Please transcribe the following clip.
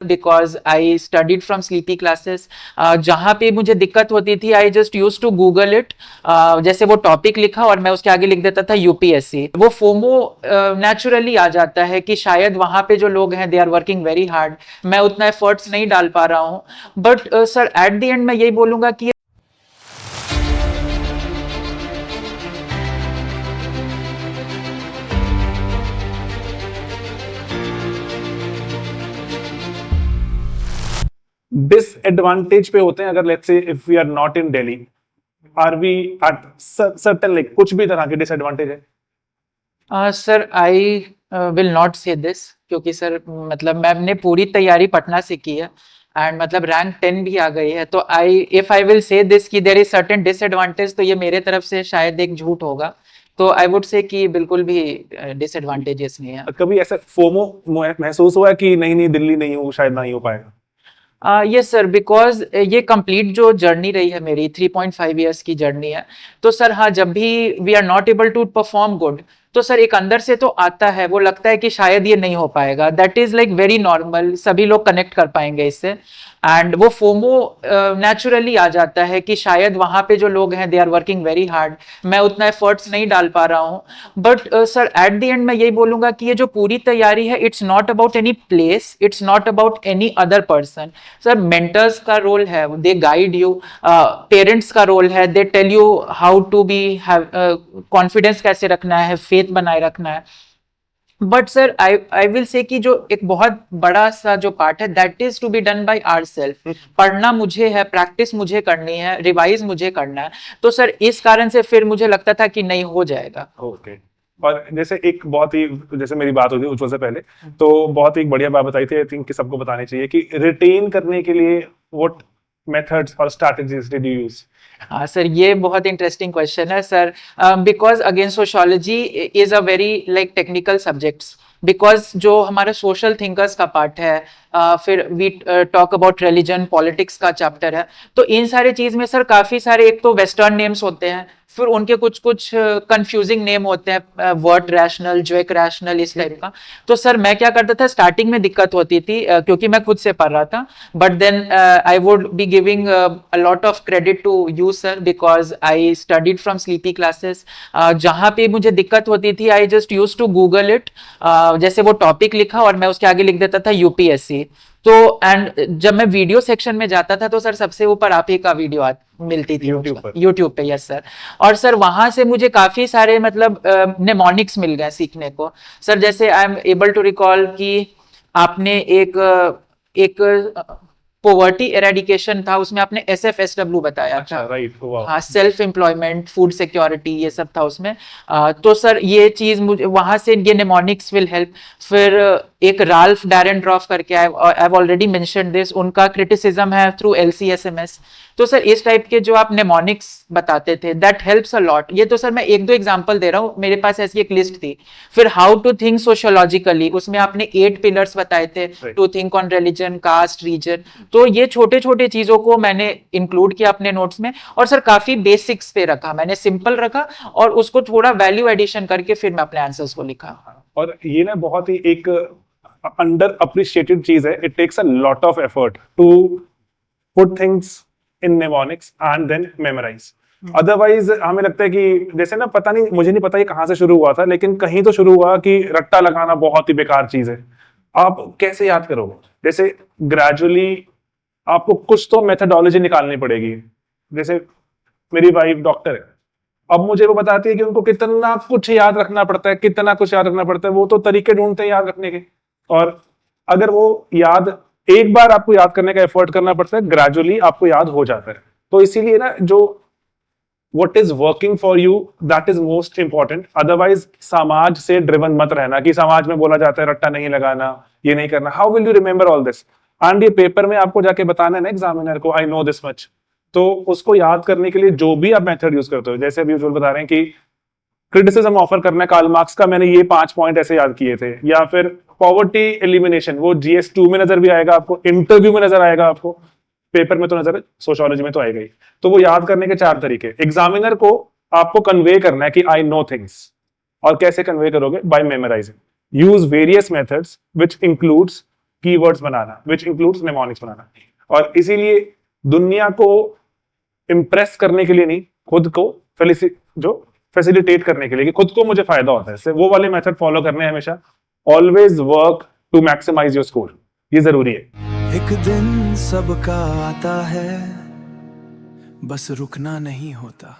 Because I studied from Sleepy Classes. जहाँ पे मुझे दिक्कत होती थी I just use to Google it, जैसे वो टॉपिक लिखा और मैं उसके आगे लिख देता था यूपीएससी। वो फोमो नेचुरली आ जाता है कि शायद वहाँ पे जो लोग हैं they are working very hard, मैं उतना एफर्ट्स नहीं डाल पा रहा हूँ। But sir at the end मैं यही बोलूंगा कि डिसएडवांटेज पे होते हैं अगर let's say if we are not in Delhi, are we at certain like कुछ भी तरह के डिसएडवांटेज है? Sir I will not say this, क्योंकि सर मतलब मैंने पूरी तैयारी पटना से की है एंड मतलब रैंक 10 भी आ गई है। तो I if I will say this कि देयर इज सर्टेन डिसएडवांटेज, तो ये मेरे तरफ से शायद एक झूठ होगा। तो आई वुड से कि बिल्कुल भी डिसएडवांटेजेस नहीं है। कभी ऐसा फोमो महसूस हुआ है कि नहीं नहीं दिल्ली नहीं हो, शायद नहीं हो पाएगा? यस सर, बिकॉज ये कंप्लीट जो जर्नी रही है मेरी 3.5 इयर्स की जर्नी है। तो सर हाँ, जब भी we are not able to perform good, तो सर एक अंदर से तो आता है, वो लगता है कि शायद ये नहीं हो पाएगा। That is like very normal, सभी लोग कनेक्ट कर पाएंगे इससे। एंड वो फोमो नेचुरली आ जाता है कि शायद वहां पे जो लोग हैं they are working very hard, मैं उतना एफर्ट्स नहीं डाल पा रहा हूँ। But sir at the end मैं यही बोलूंगा कि ये जो पूरी तैयारी है, it's not about any place, it's not about any other person. Sir mentors का रोल है, दे गाइड यू। पेरेंट्स का रोल है, they tell you how to be confidence कैसे रखना है, फेथ बनाए रखना है। But sir I will say कि जो एक बहुत बड़ा सा जो पार्ट है that is to be done by our self. पढ़ना मुझे है, प्रैक्टिस मुझे करनी है, रिवाइज मुझे करना है। तो सर इस कारण से फिर मुझे लगता था कि नहीं हो जाएगा। ओके। और जैसे एक बहुत ही, जैसे मेरी बात हुई थी उज्ज्वल से पहले, तो बहुत ही बढ़िया बात बताई थी, आई थिंक कि सबको बतानी चाहिए कि रिटेन करने के लिए व्हाट मेथड्स और स्ट्रैटेजीज डिड यू यूज? हाँ सर, ये बहुत इंटरेस्टिंग क्वेश्चन है sir, because again sociology is a very like technical subjects. Because जो हमारा सोशल थिंकर्स का पार्ट है, फिर we talk about religion politics का चैप्टर है। तो इन सारे चीज में सर काफी सारे एक तो वेस्टर्न नेम्स होते हैं, फिर उनके कुछ कुछ कंफ्यूजिंग नेम होते हैं, वर्ड रैशनल, ज्वेक रैशनल, इस टाइप का। तो सर मैं क्या करता था, स्टार्टिंग में दिक्कत होती थी क्योंकि मैं खुद से पढ़ रहा था। But then I would be giving a lot of credit to you sir, because I studied from Sleepy Classes. जहाँ पे मुझे दिक्कत होती थी I just use to Google it, जैसे वो टॉपिक लिखा और मैं उसके आगे लिख देता था यूपीएससी। तो एंड जब मैं वीडियो सेक्शन में जाता था तो सर सबसे ऊपर आप ही का वीडियो मिलती थी यूट्यूब पे। Yes sir. और सर वहां से मुझे काफी सारे मतलब नेमोनिक्स मिल गए सीखने को। सर जैसे I am able to recall कि आपने एक पोवर्टी एरेडिकेशन था, उसमें आपने SFSW बताया अच्छा, था। राइट। हाँ, सेल्फ एम्प्लॉयमेंट, फूड सिक्योरिटी, ये सब था उसमें। तो सर ये चीज मुझे वहां से, ये नेमोनिक्स विल हेल्प। फिर एक राल्फ डैरेनड्रॉफ करके, I have already mentioned this, उनका क्रिटिसिज्म है थ्रू LCSMS। तो सर इस टाइप के जो आप नेमोनिक्स बताते थे दैट हेल्प्स अ लॉट। ये तो सर मैं एक दो एग्जांपल दे रहा हूँ, मेरे पास ऐसी एक लिस्ट थी। फिर हाउ टू थिंक सोशियोलॉजिकली, उसमें आपने 8 पिलर्स बताए थे, to think on religion, caste, region. तो ये छोटे छोटे चीजों को मैंने इंक्लूड किया अपने नोट्स में। और सर काफी बेसिक्स पे रखा, मैंने सिंपल रखा और उसको थोड़ा वैल्यू एडिशन करके फिर मैं अपने आंसर्स को लिखा। और ये ना बहुत ही एक अंडर अप्रिशिएटेड चीज है। It takes a lot of effort to put things in mnemonics and then memorise. Otherwise हमें लगता है कि जैसे ना, पता नहीं, मुझे नहीं पता ये कहां से शुरू हुआ था, लेकिन कहीं तो शुरू हुआ कि रट्टा लगाना बहुत ही बेकार चीज है। आप कैसे याद करोगे? जैसे ग्रेजुअली आपको कुछ तो मेथडोलॉजी निकालनी पड़ेगी। जैसे मेरी वाइफ डॉक्टर है, अब मुझे वो बताती है कि उनको कितना कुछ याद रखना पड़ता है, कितना कुछ याद रखना पड़ता है। वो तो तरीके ढूंढते हैं याद रखने के, और अगर वो याद एक बार आपको याद करने का एफर्ट करना पड़ता है, ग्रेजुअली आपको याद हो जाता है। तो इसीलिए ना, जो what is working for you, that is most important. Otherwise समाज से ड्रिवन मत रहना कि समाज में बोला जाता है रट्टा नहीं लगाना, ये नहीं करना। How will you remember all this? And ये पेपर में आपको जाके बताना है ना एग्जामिनर को, आई नो दिस मच। तो उसको याद करने के लिए जो भी आप मेथड यूज करते हो, जैसे अभी यूजुअल बता रहे हैं कि क्रिटिसिज्म ऑफर करना है कार्ल मार्क्स का, मैंने ये 5 पॉइंट ऐसे याद किए थे। या फिर पॉवर्टी एलिमिनेशन, वो GS2 में नजर भी आएगा आपको, इंटरव्यू में नजर आएगा आपको, पेपर में तो नजर, सोशियोलॉजी में तो आएगा ही। तो वो याद करने के 4 तरीके एग्जामिनर को आपको कन्वे करना है कि आई नो थिंग्स। और कैसे कन्वे करोगे? By memorising. Use various methods which includes keywords बनाना, विच इंक्लूड्स निमोनिक्स बनाना। और इसीलिए दुनिया को इम्प्रेस करने के लिए नहीं, खुद को फैसिलिटेट करने के लिए, कि खुद को मुझे फायदा होता है इससे, वो वाले मेथड फॉलो करने हैं हमेशा। Always work to maximise your score, ये जरूरी है। एक दिन सबका आता है, बस रुकना नहीं होता।